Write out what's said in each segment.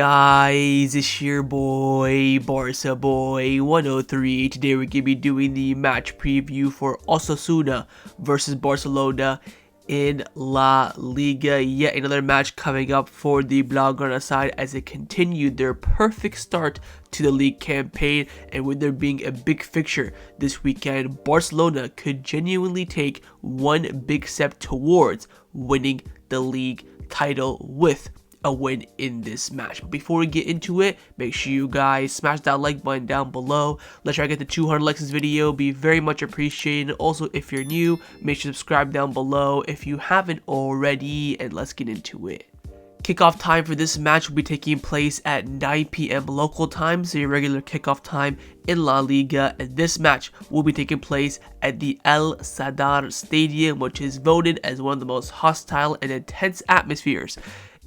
guys, it's your boy, Barca Boy 103. Today we're going to be doing the match preview for Osasuna versus Barcelona in La Liga. Yet another match coming up for the blaugrana side as they continue their perfect start to the league campaign, and with there being a big fixture this weekend, Barcelona could genuinely take one big step towards winning the league title with a win in this match. But before we get into it, make sure you guys smash that like button down below. Let's try to get to 200 likes this video, be very much appreciated. Also, if you're new, make sure to subscribe down below if you haven't already, and let's get into it. Kickoff time for this match will be taking place at 9 p.m. local time, so your regular kickoff time in La Liga, and this match will be taking place at the Sadar Stadium, which is voted as one of the most hostile and intense atmospheres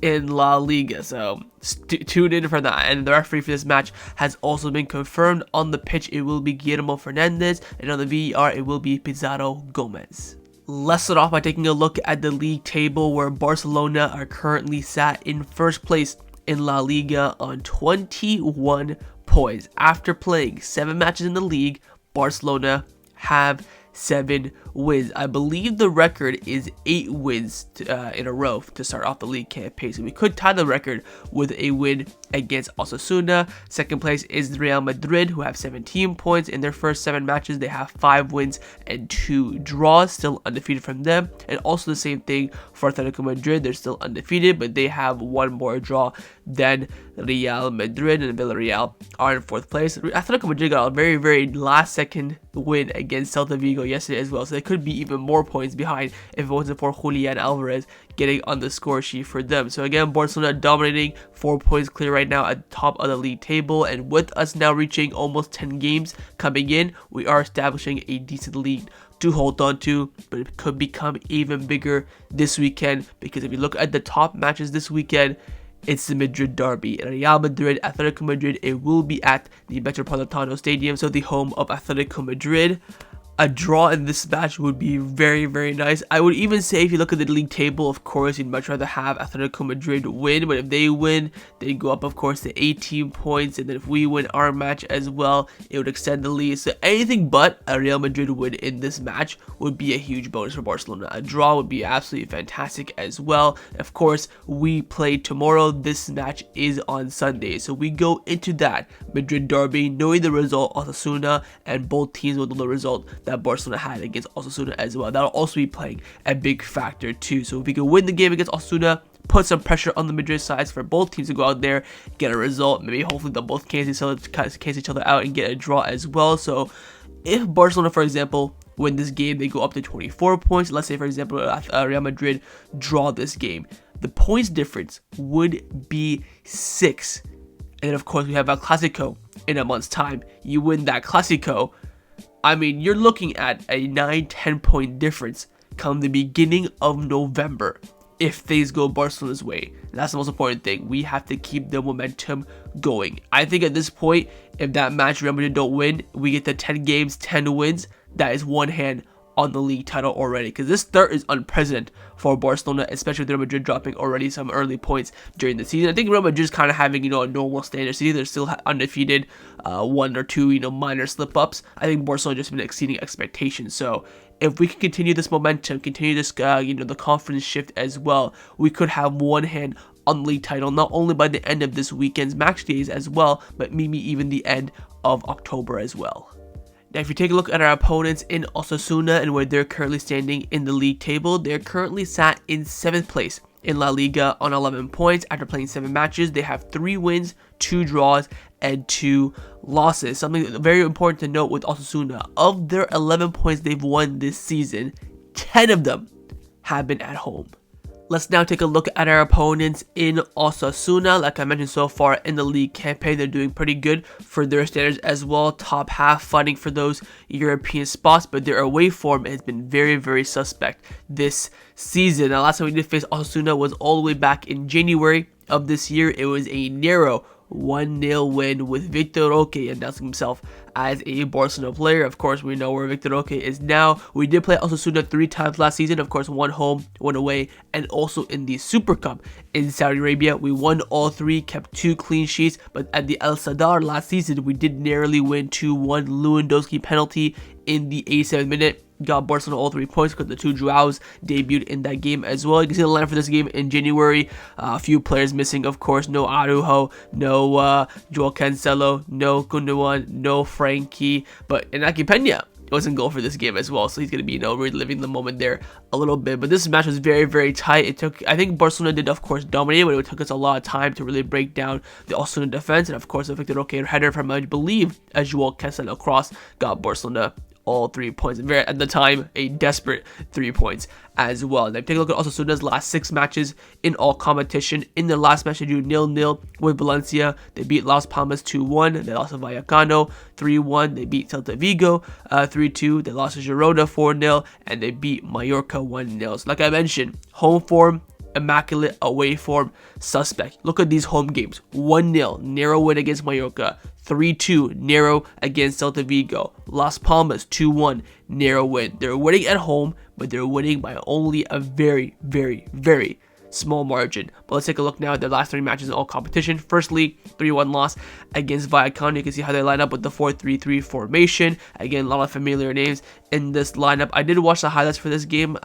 in La Liga, so tune in for that. And the referee for this match has also been confirmed. On the pitch it will be Guillermo Fernandez, and on the VAR it will be Pizarro Gomez. Let's start off by taking a look at the league table, where Barcelona are currently sat in first place in La Liga on 21 points. After playing 7 matches in the league, Barcelona have 7 wins. I believe the record is 8 wins in a row to start off the league campaign, so we could tie the record with a win against Osasuna. Second place is Real Madrid, who have 17 points. In their first 7 matches, they have 5 wins and 2 draws, still undefeated from them. And also the same thing for Atletico Madrid. They're still undefeated, but they have 1 more draw than Real Madrid, and Villarreal are in 4th place. Atletico Madrid got a very last second win against Celta Vigo yesterday as well, so they could be even more points behind if it wasn't for Julian Alvarez getting on the score sheet for them. So again, Barcelona dominating, 4 points clear right now at the top of the league table, and with us now reaching almost 10 games coming in, we are establishing a decent lead to hold on to, but it could become even bigger this weekend, because if you look at the top matches this weekend, it's the Madrid derby. Real Madrid, Atletico Madrid. It will be at the Metropolitano Stadium, so the home of Atletico Madrid. A draw in this match would be very nice. I would even say, if you look at the league table, of course, you'd much rather have Atletico Madrid win, but if they win, they go up, of course, to 18 points, and then if we win our match as well, it would extend the lead. So anything but a Real Madrid win in this match would be a huge bonus for Barcelona. A draw would be absolutely fantastic as well. Of course, we play tomorrow. This match is on Sunday, so we go into that Madrid derby knowing the result of Osasuna, and both teams will know the result that Barcelona had against Osasuna as well. That'll also be playing a big factor too. So if we can win the game against Osasuna, put some pressure on the Madrid sides for both teams to go out there, get a result. Maybe hopefully they'll both cancel each other out and get a draw as well. So if Barcelona, for example, win this game, they go up to 24 points. Let's say, for example, Real Madrid draw this game, the points difference would be 6. And then of course we have a Clásico in a month's time. You win that Clásico, I mean, you're looking at a 9-10 point difference come the beginning of November if things go Barcelona's way. That's the most important thing. We have to keep the momentum going. I think at this point, if that match Real Madrid don't win, we get to 10 games, 10 wins. That is one hand on the league title already, because this start is unprecedented for Barcelona, especially with Real Madrid dropping already some early points during the season. I think Real Madrid is kind of having, a normal standard season. They're still undefeated, 1 or 2, minor slip-ups. I think Barcelona just been exceeding expectations. So if we can continue this momentum, continue this, the confidence shift as well, we could have one hand on the league title, not only by the end of this weekend's match days as well, but maybe even the end of October as well. Now, if you take a look at our opponents in Osasuna and where they're currently standing in the league table, they're currently sat in 7th place in La Liga on 11 points. After playing 7 matches, they have 3 wins, 2 draws, and 2 losses. Something very important to note with Osasuna, of their 11 points they've won this season, 10 of them have been at home. Let's now take a look at our opponents in Osasuna. Like I mentioned, so far in the league campaign, they're doing pretty good for their standards as well. Top half, fighting for those European spots, but their away form has been very suspect this season. Now, last time we did face Osasuna was all the way back in January of this year. It was a narrow 1-0 win with Victor Roque announcing himself as a Barcelona player. Of course, we know where Victor Roque is now. We did play Osasuna 3 times last season. Of course, 1 home, 1 away, and also in the Super Cup in Saudi Arabia. We won all 3, kept 2 clean sheets, but at the El Sadar last season, we did narrowly win 2-1. Lewandowski penalty in the 87th minute got Barcelona all 3 points because the 2 Joaos debuted in that game as well. You can see the lineup for this game in January. A few players missing, of course. No Araujo, no Joao Cancelo, no Kounde, no Frankie, but Inaki Peña was in goal for this game as well, so he's going to be, reliving the moment there a little bit. But this match was very, very tight. I think Barcelona did, of course, dominate, but it took us a lot of time to really break down the Osasuna defense, and of course, the Victor Roque header from, I believe, a Joao Cancelo cross got Barcelona all 3 points. At the time, a desperate 3 points as well. Now, take a look at Osasuna's last 6 matches in all competition. In their last match, they drew 0-0 with Valencia. They beat Las Palmas 2-1. They lost to Vallecano 3-1. They beat Celta Vigo 3-2. They lost to Girona 4-0. And they beat Mallorca 1-0. So like I mentioned, home form immaculate, away form suspect. Look at these home games. 1-0, narrow win against Mallorca. 3-2, narrow against Celta Vigo. Las Palmas, 2-1, narrow win. They're winning at home, but they're winning by only a very, very, very small margin. But let's take a look now at their last 3 matches in all competition. Firstly, 3-1 loss against Vallecano. You can see how they line up with the 4-3-3 formation. Again, a lot of familiar names in this lineup. I did watch the highlights for this game.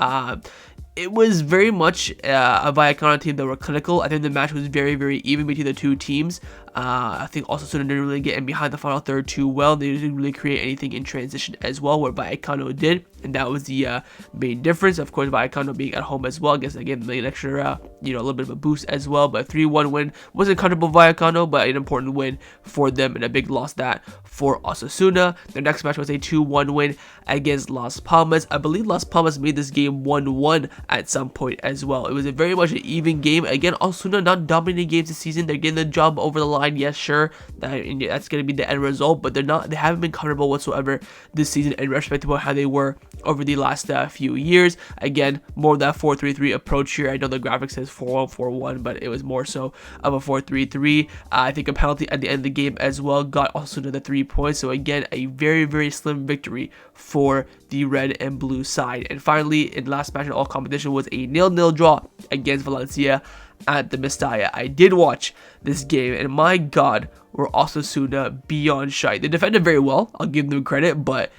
It was very much a Vallecano team that were clinical. I think the match was very, very even between the 2 teams. I think Osasuna didn't really get in behind the final third too well. They didn't really create anything in transition as well, where Vallecano did, and that was the main difference. Of course, Vallecano being at home as well, I guess again an extra, a little bit of a boost as well. But 3-1 win wasn't comfortable for Vallecano, but an important win for them, and a big loss that for Osasuna. Their next match was a 2-1 win against Las Palmas. I believe Las Palmas made this game 1-1 at some point as well. It was a very much an even game. Again, Osasuna not dominating games this season. They're getting the job over the line. Yes, sure, that's going to be the end result, but they haven't been comfortable whatsoever this season in respect to how they were over the last few years. Again, more of that 4-3-3 approach here. I know the graphic says 4-1-4-1, but it was more so of a 4-3-3. I think a penalty at the end of the game as well got Osasuna the 3 points. So again, a very, very slim victory for the red and blue side. And finally, in last match in all competition was a 0-0 draw against Valencia at the Mestalla. I did watch this game, and my God, were Osasuna beyond shite. They defended very well, I'll give them credit, but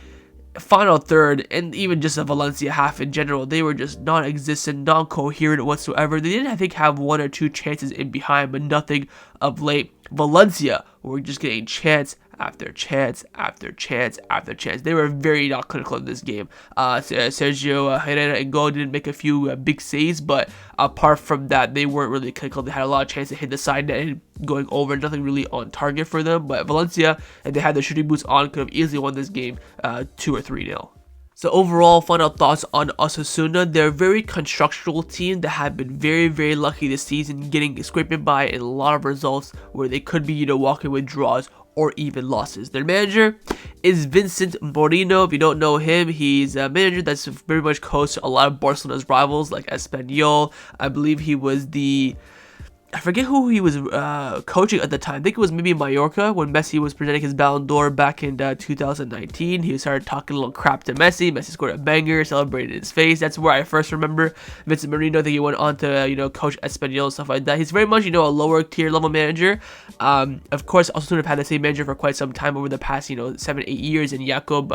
final third, and even just a Valencia half in general, they were just non-existent, non-coherent whatsoever. They did, I think, have 1 or 2 chances in behind, but nothing of late. Valencia were just getting chance after chance after chance after chance. They were very not clinical in this game. Sergio Herrera and Go didn't make a few big saves, but apart from that, they weren't really clinical. They had a lot of chance to hit the side net and going over, nothing really on target for them. But Valencia, if they had their shooting boots on, could have easily won this game 2 or 3-0. So overall, final thoughts on Osasuna. They're a very constructional team that have been very, very lucky this season, scraping by in a lot of results where they could be, walking with draws or even losses. Their manager is Vincent Moreno. If you don't know him, he's a manager that's very much coached a lot of Barcelona's rivals like Espanyol. I believe he was I forget who he was coaching at the time. I think it was maybe Mallorca when Messi was presenting his Ballon d'Or back in 2019. He started talking a little crap to Messi. Messi scored a banger, celebrated in his face. That's where I first remember Vincent Moreno. I think he went on to coach Espanyol and stuff like that. He's very much a lower tier level manager. Of course, Osasuna have had the same manager for quite some time over the past 7-8 years. And Jacob,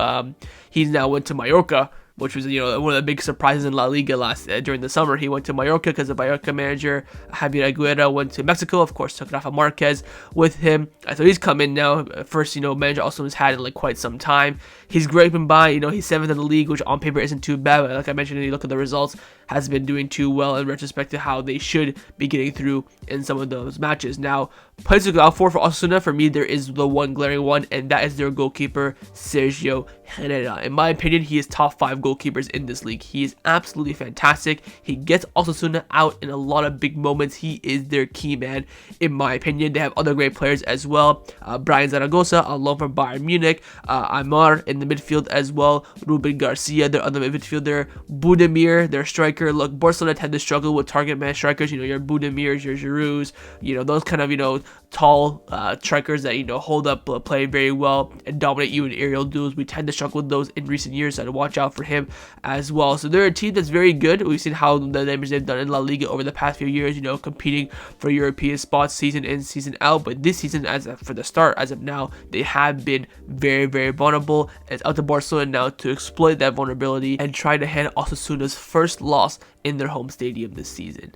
he's now went to Mallorca, which was one of the big surprises in La Liga during the summer. He went to Mallorca because the Mallorca manager Javier Aguirre went to Mexico. Of course, took Rafa Marquez with him, so he's come in now. First manager also has had in quite some time. He's scraping by. He's 7th in the league, which on paper isn't too bad, but like I mentioned, when you look at the results, has been doing too well in retrospect to how they should be getting through in some of those matches. Now, players to go out for Osasuna, for me, there is the one glaring one, and that is their goalkeeper, Sergio Herrera. In my opinion, he is top 5 goalkeepers in this league. He is absolutely fantastic. He gets Osasuna out in a lot of big moments. He is their key man, in my opinion. They have other great players as well. Brian Zaragoza on loan from Bayern Munich. Aymar in the midfield as well. Ruben Garcia, their other midfielder. Budimir, their striker. Look, Barcelona tend to struggle with target man strikers. Your Budimirs, your Giroux, those kind of, tall strikers that, hold up play very well and dominate you in aerial duels. We tend to struggle with those in recent years, so to watch out for him as well. So they're a team that's very good. We've seen how the numbers they've done in La Liga over the past few years, competing for European spots season in, season out. But this season, for the start, as of now, they have been very, very vulnerable. It's up to Barcelona now to exploit that vulnerability and try to hand Osasuna's first loss in their home stadium this season.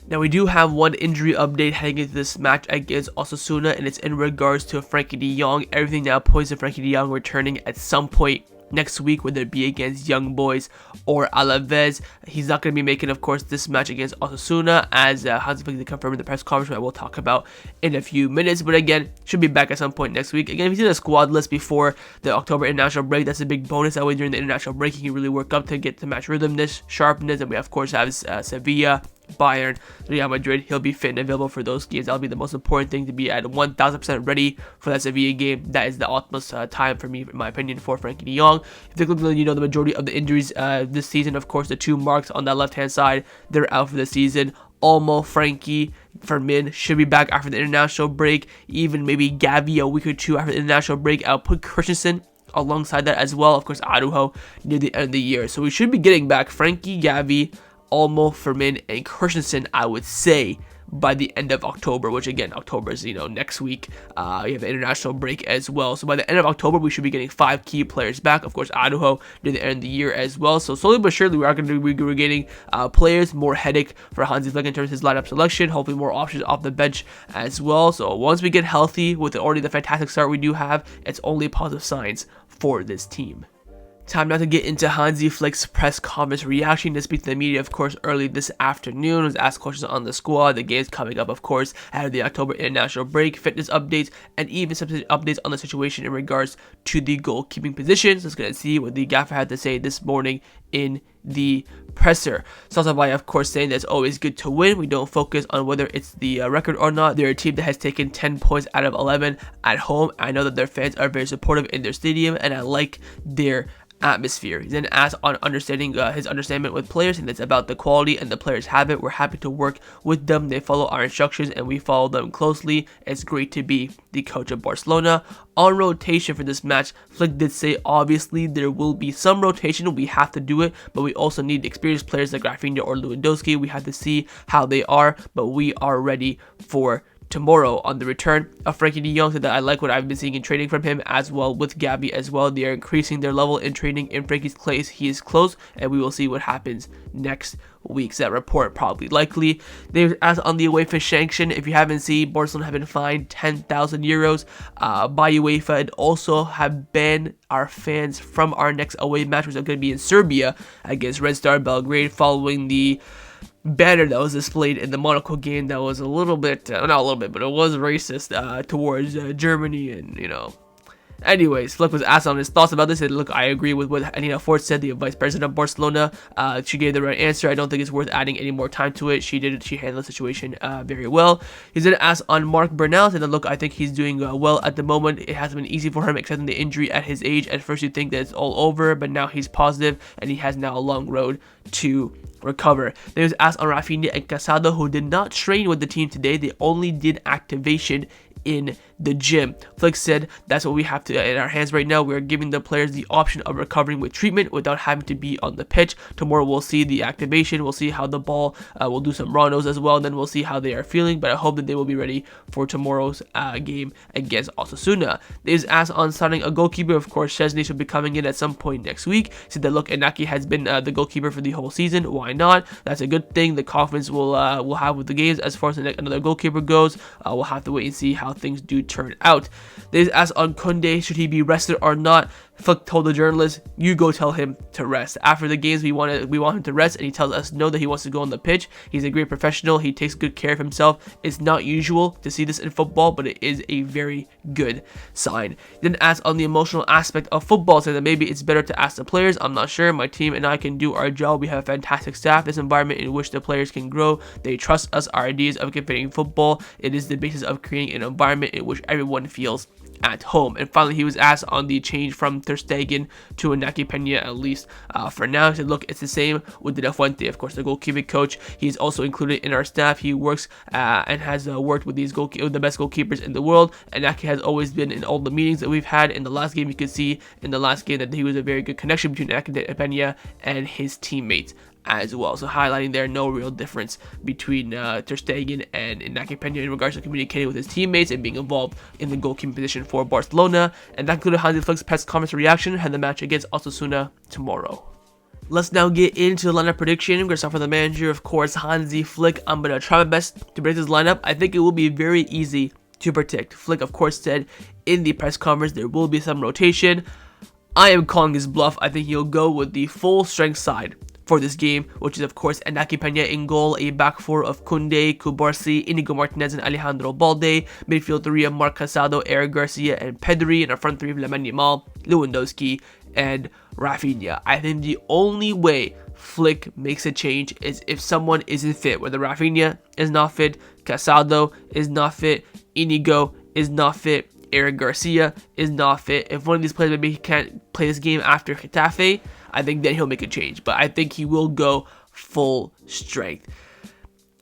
Now, we do have one injury update heading into this match against Osasuna, and it's in regards to Frenkie de Jong. Everything now points to Frenkie de Jong returning at some point next week, whether it be against Young Boys or Alaves. He's not going to be making, of course, this match against Osasuna, as Hansi Flick confirmed in the press conference, which I will talk about in a few minutes. But again, should be back at some point next week. Again, if he's in the squad list before the October international break, that's a big bonus. That way, during the international break, he can really work up to get the match rhythmness, sharpness, and we, of course, have Sevilla, Bayern, Real Madrid. He'll be fit and available for those games. That'll be the most important thing, to be at 1000% ready for that Sevilla game. That is the utmost time for me, in my opinion, for Frenkie de Jong. If you look at the majority of the injuries this season, of course, the two marks on that left hand side, they're out for the season. Olmo, Frenkie, Fermin should be back after the international break. Even maybe Gavi a week or two after the international break. I'll put Christensen alongside that as well. Of course, Araujo near the end of the year. So we should be getting back Frenkie, Gavi, Olmo, Fermin, and Christensen, I would say, by the end of October, which again, October is, next week. You have the international break as well. So by the end of October, we should be getting 5 key players back. Of course, Araujo near the end of the year as well. So slowly but surely, we are going to be getting players, more headache for Hansi Flick in terms of his lineup selection. Hopefully more options off the bench as well. So once we get healthy with already the fantastic start we do have, it's only positive signs for this team. Time now to get into Hansi Flick's press conference reaction to speak to the media, of course, early this afternoon. Was asked questions on the squad, the games coming up, of course, ahead of the October international break, fitness updates, and even some updates on the situation in regards to the goalkeeping positions. Let's get to see what the gaffer had to say this morning in the presser. Salsa, of course, saying that it's always good to win. We don't focus on whether it's the record or not. They're a team that has taken 10 points out of 11 at home. I know that their fans are very supportive in their stadium, and I like their atmosphere. He's then asked on understanding his understanding with players, and it's about the quality and the players have it. We're happy to work with them. They follow our instructions and we follow them closely. It's great to be the coach of Barcelona. On rotation for this match, Flick did say obviously there will be some rotation. We have to do it, but we also need experienced players like Raphinha or Lewandowski. We have to see how they are, but we are ready for tomorrow. On the return of Frenkie de Jong, said that I like what I've been seeing in training from him, as well with Gavi as well. They are increasing their level in training. In Frankie's place, he is close, and we will see what happens next week's that report, probably likely. They were asked on the UEFA sanction. If you haven't seen, Barcelona have been fined 10,000 euros by UEFA, and also have banned our fans from our next away match, which is going to be in Serbia against Red Star Belgrade, following the banner that was displayed in the Monaco game that was a little bit, not a little bit, but it was racist towards Germany, and Anyways, Flick was asked on his thoughts about this, and look, I agree with what Anina Ford said, the vice president of Barcelona. She gave the right answer. I don't think it's worth adding any more time to it. She handled the situation very well. He's then asked on Marc Bernal, said that look, I think he's doing well at the moment. It hasn't been easy for him, accepting the injury at his age. At first you think that it's all over, but now he's positive, and he has now a long road to recover. Then he was asked on Raphinha and Casado, who did not train with the team today. They only did activation in the gym. Flick said that's what we have to in our hands right now. We are giving the players the option of recovering with treatment without having to be on the pitch. Tomorrow we'll see the activation. We'll see how the ball, we'll do some rondos as well, and then we'll see how they are feeling, but I hope that they will be ready for tomorrow's game against Osasuna. They was asked on signing a goalkeeper. Of course, Szczesny should be coming in at some point next week. He said that look, Inaki has been the goalkeeper for the whole season. Why not? That's a good thing. The confidence we'll have with the games. As far as another goalkeeper goes, we'll have to wait and see how things do turn out. They asked on Kounde, should he be rested or not? Flick told the journalist, you go tell him to rest. After the games, we want him to rest, and he tells us no, that he wants to go on the pitch. He's a great professional. He takes good care of himself. It's not usual to see this in football, but it is a very good sign. Then asked on the emotional aspect of football, saying that maybe it's better to ask the players. I'm not sure. My team and I can do our job. We have a fantastic staff. This environment in which the players can grow. They trust us. Our ideas of competing football. It is the basis of creating an environment in which everyone feels at home. And finally, he was asked on the change from Ter Stegen to Iñaki Peña, at least for now. He said, look, it's the same with De La Fuente, of course, the goalkeeping coach. He's also included in our staff. He works and has worked with the best goalkeepers in the world. Iñaki has always been in all the meetings that we've had. In the last game, you could see in the last game that he was a very good connection between Iñaki Peña and his teammates as well. So highlighting there, no real difference between Ter Stegen and Iñaki Peña in regards to communicating with his teammates and being involved in the goalkeeping position for Barcelona. And that concluded Hansi Flick's press conference reaction ahead of the match against Osasuna tomorrow. Let's now get into the lineup prediction. We're going to start with the manager, of course, Hansi Flick. I'm going to try my best to predict his lineup. I think it will be very easy to predict. Flick, of course, said in the press conference there will be some rotation. I am calling his bluff. I think he'll go with the full strength side for this game, which is of course Iñaki Peña in goal, a back four of Kounde, Cubarsí, Inigo Martinez, and Alejandro Balde, midfield three of Marc Casado, Eric Garcia, and Pedri, and a front three of Lamine Yamal, Lewandowski, and Raphinha. I think the only way Flick makes a change is if someone isn't fit, whether Raphinha is not fit, Casado is not fit, Inigo is not fit, Eric Garcia is not fit. If one of these players maybe can't play this game after Getafe, I think then he'll make a change. But I think he will go full strength.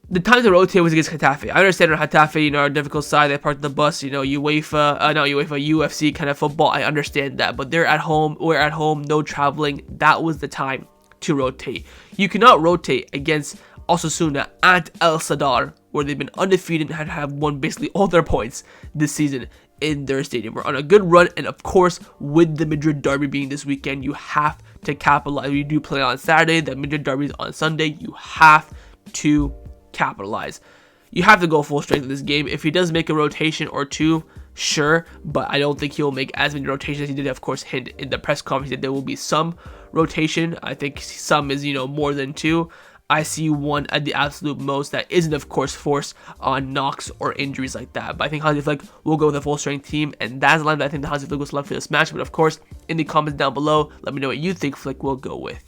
The time to rotate was against Getafe. I understand Getafe, our difficult side, they parked the bus, UFC kind of football. I understand that. But they're at home, we're at home, no traveling. That was the time to rotate. You cannot rotate against Osasuna at El Sadar, where they've been undefeated and have won basically all their points this season in their stadium. We're on a good run, and of course, with the Madrid derby being this weekend, you have to capitalize. We do play on Saturday, the Madrid derby is on Sunday. You have to capitalize. You have to go full strength in this game. If he does make a rotation or two, sure, but I don't think he'll make as many rotations as he did, of course, hint in the press conference that there will be some rotation. I think some is, more than two. I see one at the absolute most that isn't, of course, forced on knocks or injuries like that. But I think Hansi Flick will go with a full-strength team, and that's the line that I think the Hansi Flick will select for this match. But, of course, in the comments down below, let me know what you think Flick will go with.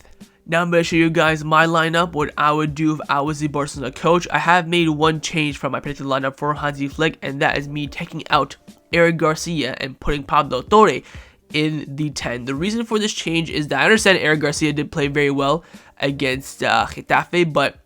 Now I'm going to show you guys my lineup, what I would do if I was the Barcelona coach. I have made one change from my predicted lineup for Hansi Flick, and that is me taking out Eric Garcia and putting Pablo Torre in the 10. The reason for this change is that I understand Eric Garcia did play very well against Getafe, but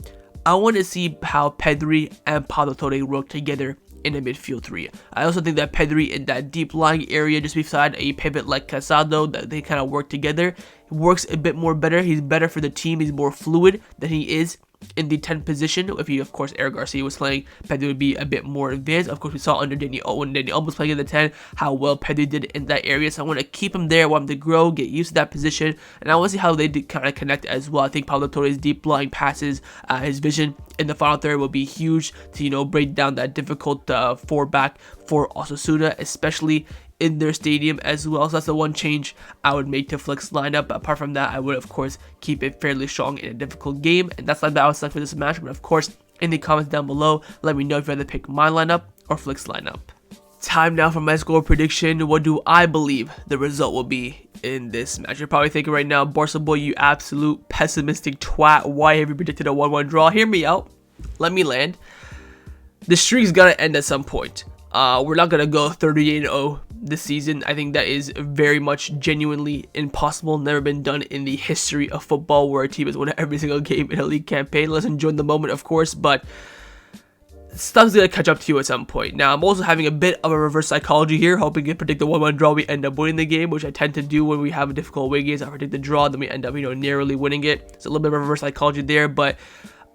I want to see how Pedri and Pablo Torre work together in a midfield three. I also think that Pedri in that deep lying area just beside a pivot like Casado, that they kind of work together. He works a bit more better. He's better for the team. He's more fluid than he is in the 10 position. If he, of course, Eric Garcia was playing, Pedri would be a bit more advanced. Of course, we saw under when Dani Olmo was playing in the 10, how well Pedri did in that area. So I want to keep him there, I want him to grow, get used to that position, and I want to see how they kind of connect as well. I think Pablo Torre's deep lying passes, his vision in the final third will be huge to, break down that difficult 4-back for Osasuna, especially in their stadium as well. So that's the one change I would make to Flick's lineup. Apart from that, I would of course keep it fairly strong in a difficult game, and that's like that I would select for this match. But of course, in the comments down below, let me know if you'd rather pick my lineup or Flick's lineup. Time now for my score prediction. What do I believe the result will be in this match? You're probably thinking right now, Barca boy, you absolute pessimistic twat. Why have you predicted a 1-1 draw? Hear me out. Let me land. The streak's gotta end at some point. We're not gonna go 38-0 this season. I think that is very much genuinely impossible. Never been done in the history of football, where a team has won every single game in a league campaign. Let's enjoy the moment, of course, but stuff's gonna catch up to you at some point. Now, I'm also having a bit of a reverse psychology here, hoping to predict the 1-1 draw. We end up winning the game, which I tend to do when we have a difficult away games. I predict the draw, then we end up, narrowly winning it. It's a little bit of reverse psychology there, but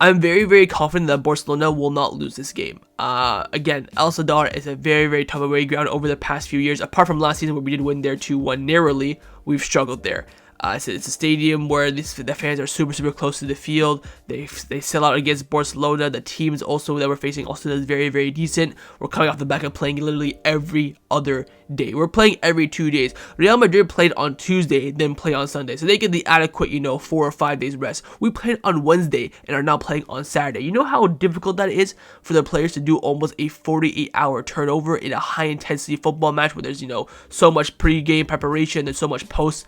I'm very, very confident that Barcelona will not lose this game. Again, El Sadar is a very, very tough away ground over the past few years. Apart from last season where we did win there 2-1 narrowly, we've struggled there. It's a stadium where the fans are super, super close to the field. They sell out against Barcelona. The teams also that we're facing also is very, very decent. We're coming off the back of playing literally every other day. We're playing every 2 days. Real Madrid played on Tuesday, then play on Sunday. So they get the adequate, 4 or 5 days rest. We played on Wednesday and are now playing on Saturday. You know how difficult that is for the players to do almost a 48-hour turnover in a high-intensity football match where there's, so much pre-game preparation and so much post,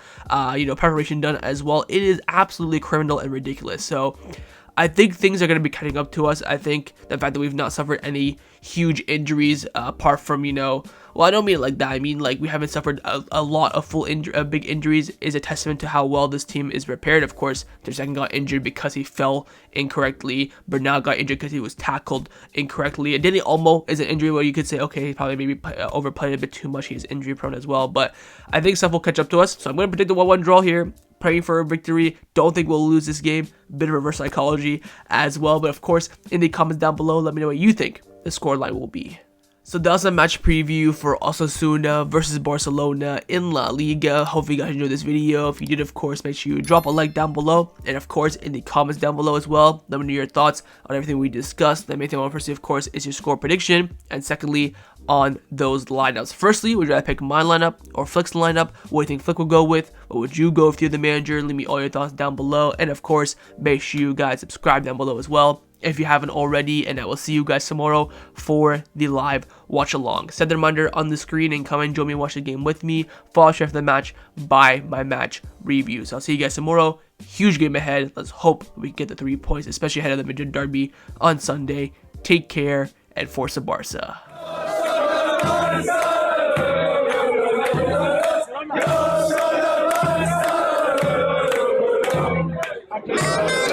preparation done as well. It is absolutely criminal and ridiculous. So I think things are going to be catching up to us. I think the fact that we've not suffered any huge injuries apart from, Well, I don't mean it like that. I mean like we haven't suffered a lot of big injuries is a testament to how well this team is prepared. Of course, Ter Stegen got injured because he fell incorrectly. Bernal got injured because he was tackled incorrectly. And Dani Olmo is an injury where you could say, okay, he probably maybe overplayed a bit too much. He's injury prone as well. But I think stuff will catch up to us. So I'm going to predict the 1-1 draw here. Praying for a victory. Don't think we'll lose this game. Bit of reverse psychology as well. But of course, in the comments down below, let me know what you think the scoreline will be. So that was a match preview for Osasuna versus Barcelona in La Liga. Hopefully you guys enjoyed this video. If you did, of course, make sure you drop a like down below. And of course, in the comments down below as well, let me know your thoughts on everything we discussed. The main thing I want to firstly, of course, is your score prediction. And secondly, on those lineups. Firstly, would you rather pick my lineup or Flick's lineup? What do you think Flick will go with? What would you go if you're the manager? Leave me all your thoughts down below. And of course, make sure you guys subscribe down below as well if you haven't already, and I will see you guys tomorrow for the live watch along. Set the reminder on the screen and come and join me and watch the game with me. Follow after the match by my match reviews. I'll see you guys tomorrow. Huge game ahead. Let's hope we can get the 3 points, especially ahead of the Madrid derby on Sunday. Take care and Forza Barca. Go,